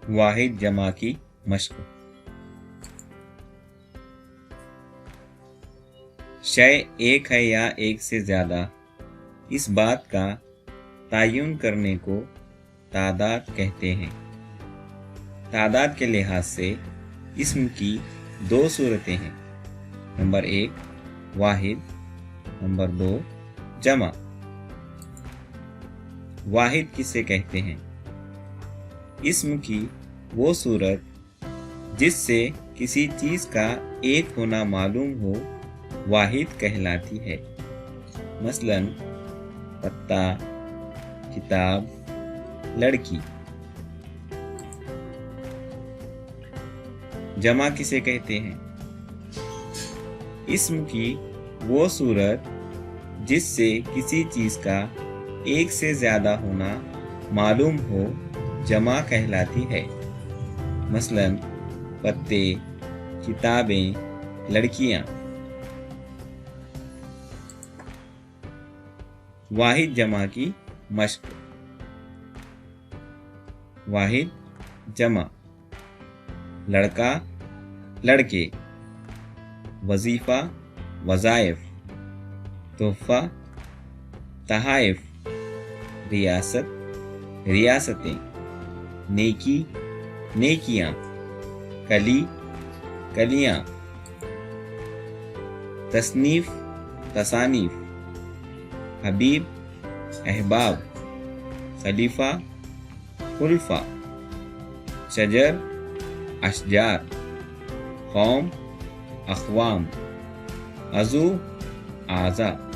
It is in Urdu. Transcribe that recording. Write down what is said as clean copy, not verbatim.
واحد جمع کی مشق۔ شے ایک ہے یا ایک سے زیادہ، اس بات کا تعین کرنے کو تعداد کہتے ہیں۔ تعداد کے لحاظ سے اسم کی دو صورتیں ہیں، نمبر 1 واحد، نمبر 2 جمع۔ واحد کسے کہتے ہیں؟ اسم کی وہ صورت جس سے کسی چیز کا ایک ہونا معلوم ہو واحد کہلاتی ہے، مثلا پتا، کتاب، لڑکی۔ جمع کسے کہتے ہیں؟ اسم کی وہ صورت جس سے کسی چیز کا ایک سے زیادہ ہونا معلوم ہو جمع کہلاتی ہے، مثلا پتے، کتابیں، لڑکیاں۔ واحد جمع کی مشق۔ واحد جمع: لڑکا، لڑکے، وظیفہ، وظائف، تحفہ، تحائف، ریاست، ریاستیں، نیکی، نیکیاں، کلی، کلیاں، تصنیف، تصانیف، حبیب، احباب، خلیفہ، خلفاء، شجر، اشجار، قوم، اقوام، عضو، اعضاء۔